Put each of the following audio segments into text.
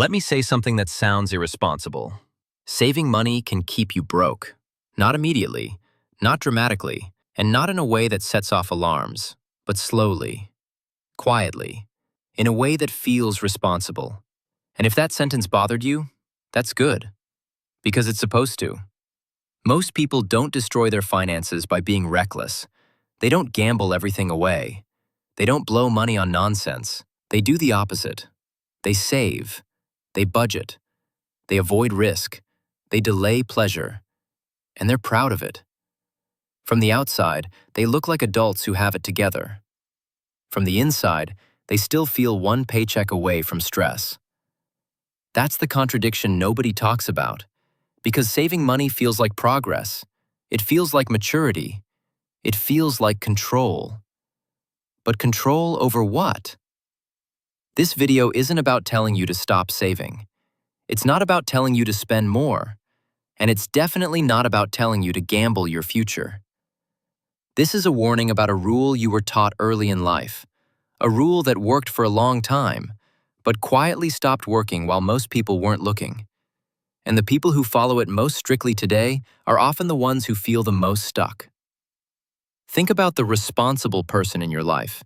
Let me say something that sounds irresponsible. Saving money can keep you broke. Not immediately, not dramatically, and not in a way that sets off alarms, but slowly, quietly, in a way that feels responsible. And if that sentence bothered you, that's good, because it's supposed to. Most people don't destroy their finances by being reckless. They don't gamble everything away. They don't blow money on nonsense. They do the opposite. They save. They budget. They avoid risk. They delay pleasure. And they're proud of it. From the outside, they look like adults who have it together. From the inside, they still feel one paycheck away from stress. That's the contradiction nobody talks about, because saving money feels like progress. It feels like maturity. It feels like control. But control over what? This video isn't about telling you to stop saving. It's not about telling you to spend more. And it's definitely not about telling you to gamble your future. This is a warning about a rule you were taught early in life, a rule that worked for a long time, but quietly stopped working while most people weren't looking. And the people who follow it most strictly today are often the ones who feel the most stuck. Think about the responsible person in your life.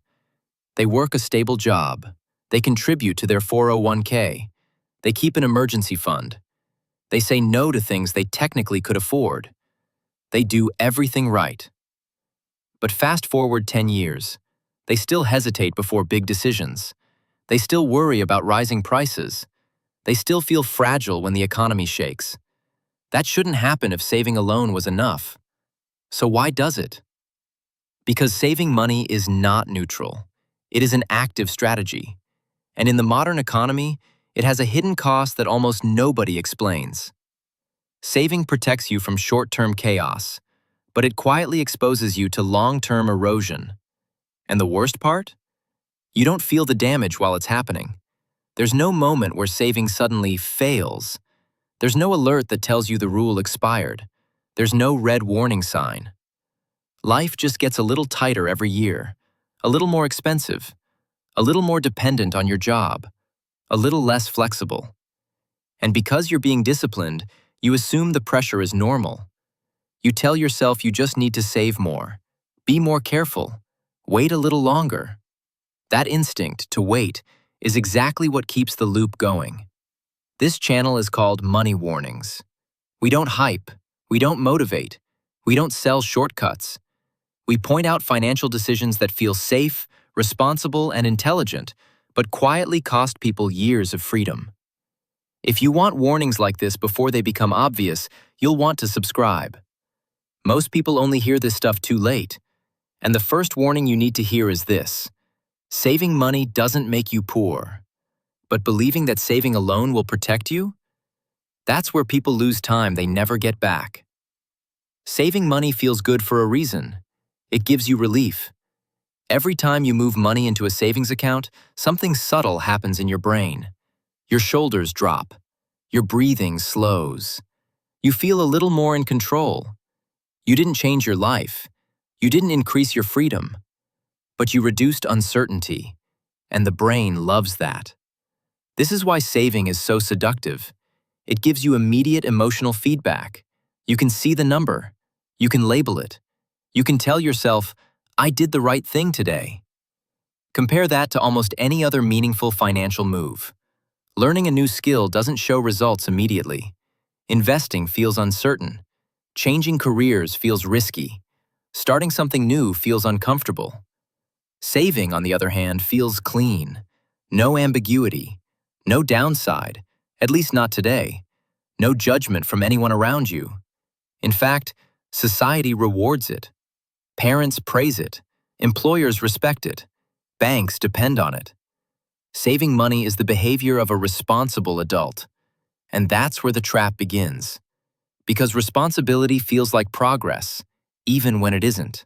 They work a stable job. They contribute to their 401k. They keep an emergency fund. They say no to things they technically could afford. They do everything right. But fast forward 10 years. They still hesitate before big decisions. They still worry about rising prices. They still feel fragile when the economy shakes. That shouldn't happen if saving alone was enough. So why does it? Because saving money is not neutral. It is an active strategy. And in the modern economy, it has a hidden cost that almost nobody explains. Saving protects you from short-term chaos, but it quietly exposes you to long-term erosion. And the worst part? You don't feel the damage while it's happening. There's no moment where saving suddenly fails. There's no alert that tells you the rule expired. There's no red warning sign. Life just gets a little tighter every year, a little more expensive, a little more dependent on your job, a little less flexible. And because you're being disciplined, you assume the pressure is normal. You tell yourself you just need to save more, be more careful, wait a little longer. That instinct to wait is exactly what keeps the loop going. This channel is called Money Warnings. We don't hype, we don't motivate, we don't sell shortcuts. We point out financial decisions that feel safe, responsible, and intelligent, but quietly cost people years of freedom. If you want warnings like this before they become obvious, you'll want to subscribe. Most people only hear this stuff too late. And the first warning you need to hear is this: saving money doesn't make you poor. But believing that saving alone will protect you? That's where people lose time they never get back. Saving money feels good for a reason. It gives you relief. Every time you move money into a savings account, something subtle happens in your brain. Your shoulders drop. Your breathing slows. You feel a little more in control. You didn't change your life. You didn't increase your freedom. But you reduced uncertainty. And the brain loves that. This is why saving is so seductive. It gives you immediate emotional feedback. You can see the number. You can label it. You can tell yourself, I did the right thing today. Compare that to almost any other meaningful financial move. Learning a new skill doesn't show results immediately. Investing feels uncertain. Changing careers feels risky. Starting something new feels uncomfortable. Saving, on the other hand, feels clean. No ambiguity. No downside, at least not today. No judgment from anyone around you. In fact, society rewards it. Parents praise it. Employers respect it. Banks depend on it. Saving money is the behavior of a responsible adult. And that's where the trap begins. Because responsibility feels like progress, even when it isn't.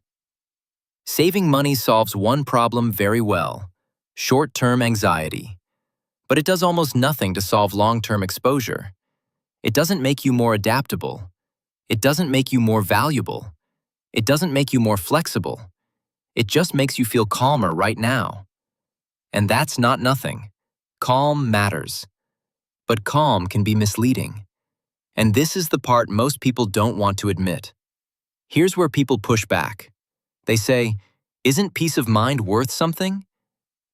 Saving money solves one problem very well: short-term anxiety. But it does almost nothing to solve long-term exposure. It doesn't make you more adaptable. It doesn't make you more valuable. It doesn't make you more flexible. It just makes you feel calmer right now. And that's not nothing. Calm matters. But calm can be misleading. And this is the part most people don't want to admit. Here's where people push back. They say, "Isn't peace of mind worth something?"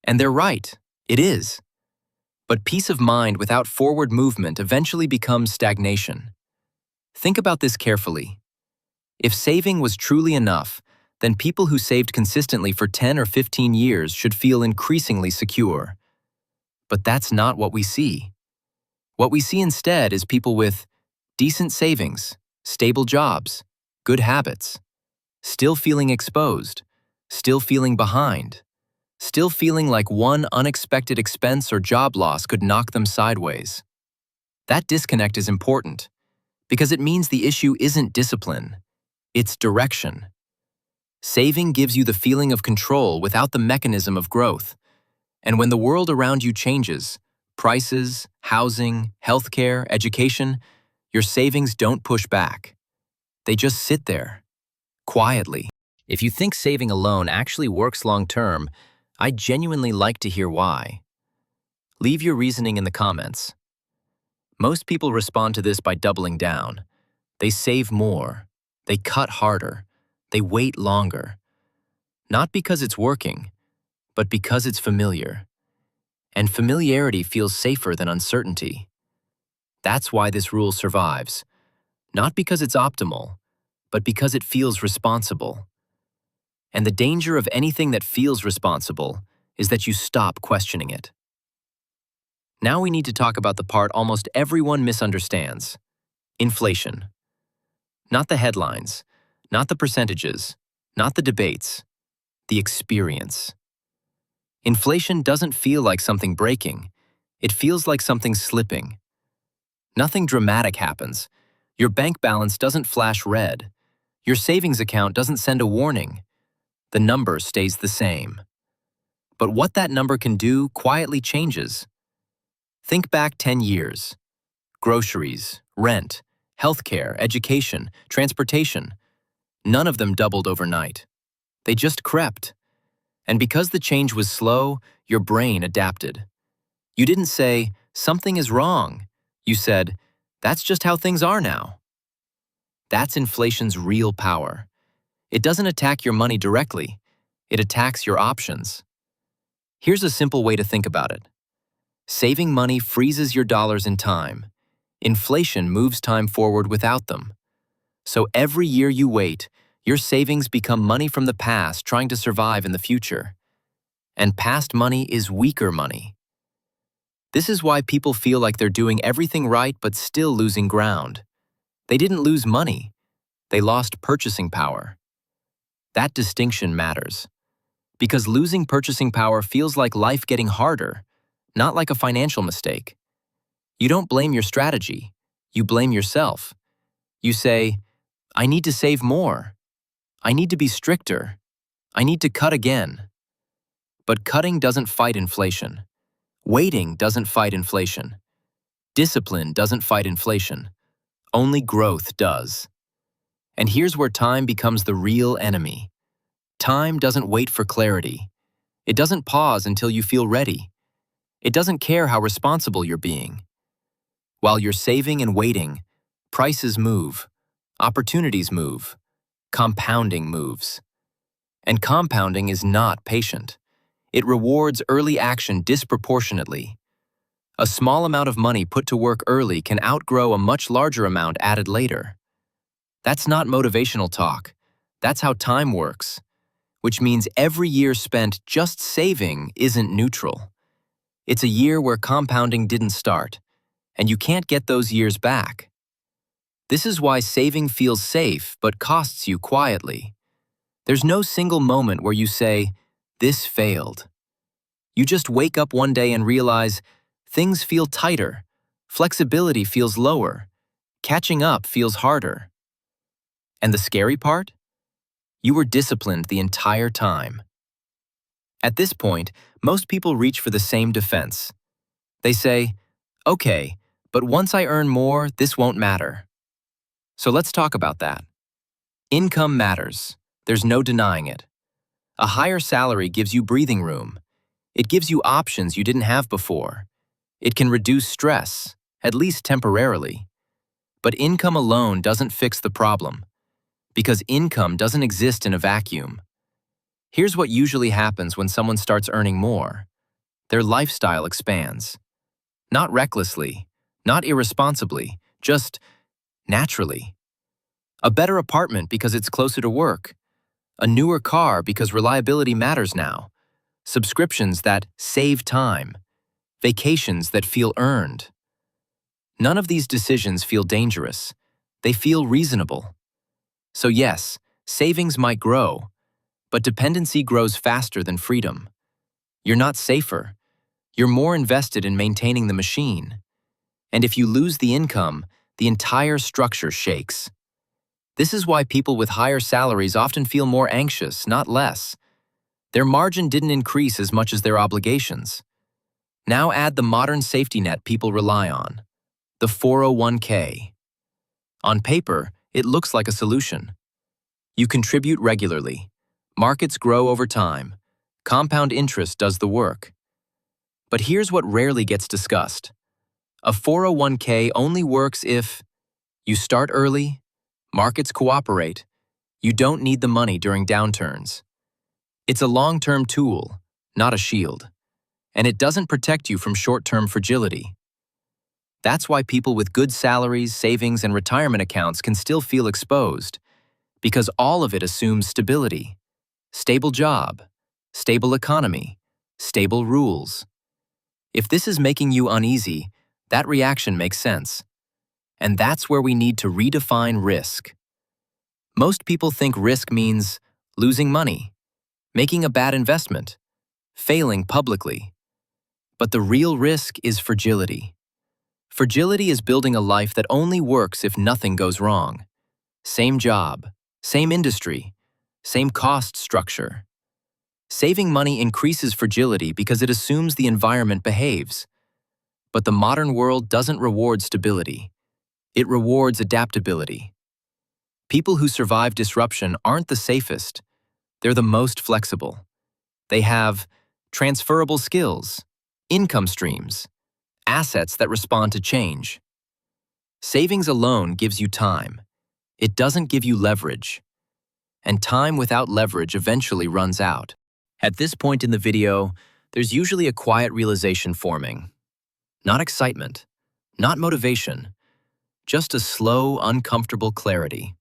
And they're right, it is. But peace of mind without forward movement eventually becomes stagnation. Think about this carefully. If saving was truly enough, then people who saved consistently for 10 or 15 years should feel increasingly secure. But that's not what we see. What we see instead is people with decent savings, stable jobs, good habits, still feeling exposed, still feeling behind, still feeling like one unexpected expense or job loss could knock them sideways. That disconnect is important because it means the issue isn't discipline, it's direction. Saving gives you the feeling of control without the mechanism of growth. And when the world around you changes, prices, housing, healthcare, education, your savings don't push back. They just sit there, quietly. If you think saving alone actually works long-term, I'd genuinely like to hear why. Leave your reasoning in the comments. Most people respond to this by doubling down. They save more. They cut harder. They wait longer. Not because it's working, but because it's familiar. And familiarity feels safer than uncertainty. That's why this rule survives. Not because it's optimal, but because it feels responsible. And the danger of anything that feels responsible is that you stop questioning it. Now we need to talk about the part almost everyone misunderstands: inflation. Not the headlines, not the percentages, not the debates, the experience. Inflation doesn't feel like something breaking. It feels like something slipping. Nothing dramatic happens. Your bank balance doesn't flash red. Your savings account doesn't send a warning. The number stays the same. But what that number can do quietly changes. Think back 10 years. Groceries, rent, healthcare, education, transportation. None of them doubled overnight. They just crept. And because the change was slow, your brain adapted. You didn't say, "Something is wrong." You said, "That's just how things are now." That's inflation's real power. It doesn't attack your money directly. It attacks your options. Here's a simple way to think about it. Saving money freezes your dollars in time. Inflation moves time forward without them. So every year you wait, your savings become money from the past trying to survive in the future. And past money is weaker money. This is why people feel like they're doing everything right but still losing ground. They didn't lose money. They lost purchasing power. That distinction matters. Because losing purchasing power feels like life getting harder, not like a financial mistake. You don't blame your strategy. You blame yourself. You say, "I need to save more. I need to be stricter. I need to cut again." But cutting doesn't fight inflation. Waiting doesn't fight inflation. Discipline doesn't fight inflation. Only growth does. And here's where time becomes the real enemy. Time doesn't wait for clarity. It doesn't pause until you feel ready. It doesn't care how responsible you're being. While you're saving and waiting, prices move, opportunities move, compounding moves. And compounding is not patient. It rewards early action disproportionately. A small amount of money put to work early can outgrow a much larger amount added later. That's not motivational talk. That's how time works, which means every year spent just saving isn't neutral. It's a year where compounding didn't start, and you can't get those years back. This is why saving feels safe but costs you quietly. There's no single moment where you say, "This failed." You just wake up one day and realize things feel tighter, flexibility feels lower, catching up feels harder. And the scary part? You were disciplined the entire time. At this point, most people reach for the same defense. They say, "Okay, but once I earn more, this won't matter." So let's talk about that. Income matters. There's no denying it. A higher salary gives you breathing room. It gives you options you didn't have before. It can reduce stress, at least temporarily. But income alone doesn't fix the problem, because income doesn't exist in a vacuum. Here's what usually happens when someone starts earning more. Their lifestyle expands. Not recklessly, not irresponsibly, just naturally. A better apartment because it's closer to work. A newer car because reliability matters now. Subscriptions that save time. Vacations that feel earned. None of these decisions feel dangerous. They feel reasonable. So yes, savings might grow, but dependency grows faster than freedom. You're not safer. You're more invested in maintaining the machine. And if you lose the income, the entire structure shakes. This is why people with higher salaries often feel more anxious, not less. Their margin didn't increase as much as their obligations. Now add the modern safety net people rely on, the 401k. On paper, it looks like a solution. You contribute regularly. Markets grow over time. Compound interest does the work. But here's what rarely gets discussed. A 401k only works if you start early, markets cooperate, you don't need the money during downturns. It's a long-term tool, not a shield. And it doesn't protect you from short-term fragility. That's why people with good salaries, savings, and retirement accounts can still feel exposed, because all of it assumes stability. Stable job, stable economy, stable rules. If this is making you uneasy, that reaction makes sense. And that's where we need to redefine risk. Most people think risk means losing money, making a bad investment, failing publicly. But the real risk is fragility. Fragility is building a life that only works if nothing goes wrong. Same job, same industry, same cost structure. Saving money increases fragility because it assumes the environment behaves. But the modern world doesn't reward stability. It rewards adaptability. People who survive disruption aren't the safest. They're the most flexible. They have transferable skills, income streams, assets that respond to change. Savings alone gives you time. It doesn't give you leverage. And time without leverage eventually runs out. At this point in the video, there's usually a quiet realization forming. Not excitement, not motivation, just a slow, uncomfortable clarity.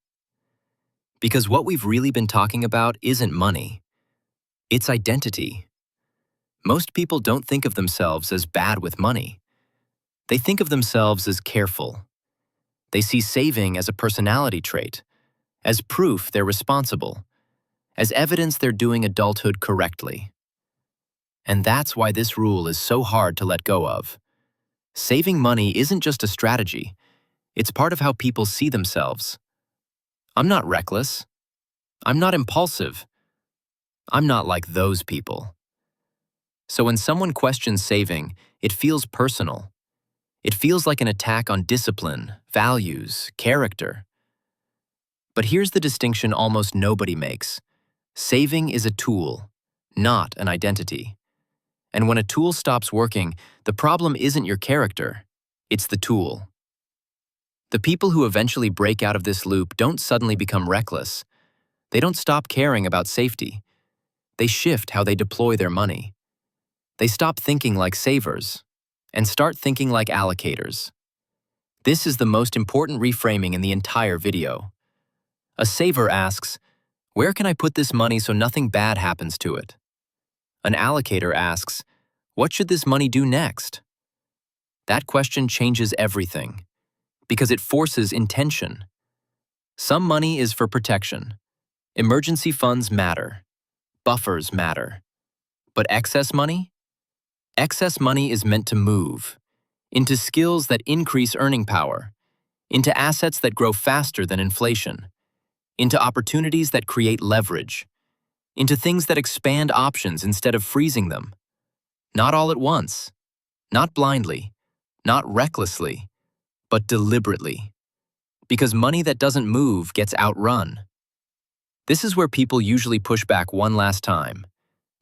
Because what we've really been talking about isn't money. It's identity. Most people don't think of themselves as bad with money. They think of themselves as careful. They see saving as a personality trait, as proof they're responsible, as evidence they're doing adulthood correctly. And that's why this rule is so hard to let go of. Saving money isn't just a strategy. It's part of how people see themselves. I'm not reckless. I'm not impulsive. I'm not like those people. So when someone questions saving, it feels personal. It feels like an attack on discipline, values, character. But here's the distinction almost nobody makes. Saving is a tool, not an identity. And when a tool stops working, the problem isn't your character, it's the tool. The people who eventually break out of this loop don't suddenly become reckless. They don't stop caring about safety. They shift how they deploy their money. They stop thinking like savers and start thinking like allocators. This is the most important reframing in the entire video. A saver asks, "Where can I put this money so nothing bad happens to it?" An allocator asks, "What should this money do next?" That question changes everything, because it forces intention. Some money is for protection. Emergency funds matter. Buffers matter. But excess money? Excess money is meant to move into skills that increase earning power, into assets that grow faster than inflation, into opportunities that create leverage, into things that expand options instead of freezing them. Not all at once, not blindly, not recklessly, but deliberately. Because money that doesn't move gets outrun. This is where people usually push back one last time.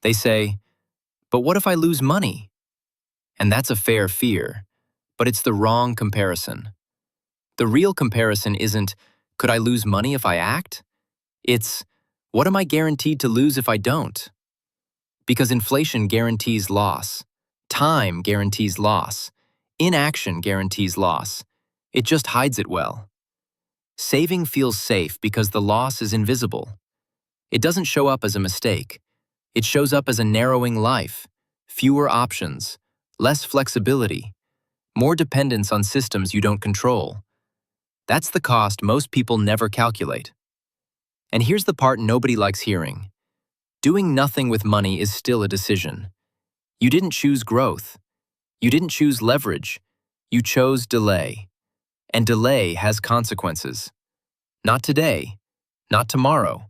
They say, "But what if I lose money?" And that's a fair fear. but it's the wrong comparison. The real comparison isn't, could I lose money if I act? It's, what am I guaranteed to lose if I don't? Because inflation guarantees loss. Time guarantees loss. Inaction guarantees loss. It just hides it well. Saving feels safe because the loss is invisible. It doesn't show up as a mistake. It shows up as a narrowing life, fewer options, less flexibility, more dependence on systems you don't control. That's the cost most people never calculate. And here's the part nobody likes hearing. Doing nothing with money is still a decision. You didn't choose growth. You didn't choose leverage. You chose delay. And delay has consequences. Not today, not tomorrow,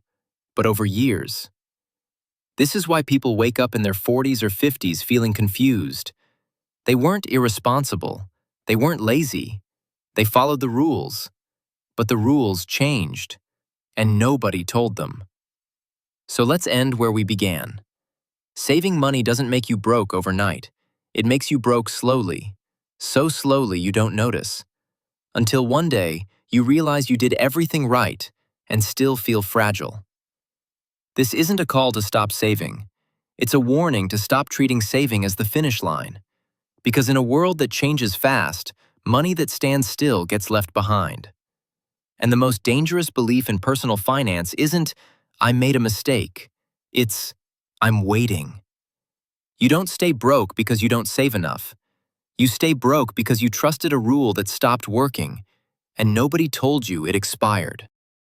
but over years. This is why people wake up in their 40s or 50s feeling confused. They weren't irresponsible. They weren't lazy. They followed the rules. But the rules changed, and nobody told them. So let's end where we began. Saving money doesn't make you broke overnight. It makes you broke slowly. So slowly you don't notice. Until one day, you realize you did everything right and still feel fragile. This isn't a call to stop saving. It's a warning to stop treating saving as the finish line. Because in a world that changes fast, money that stands still gets left behind. And the most dangerous belief in personal finance isn't, I made a mistake. It's, I'm waiting. You don't stay broke because you don't save enough. You stay broke because you trusted a rule that stopped working, and nobody told you it expired.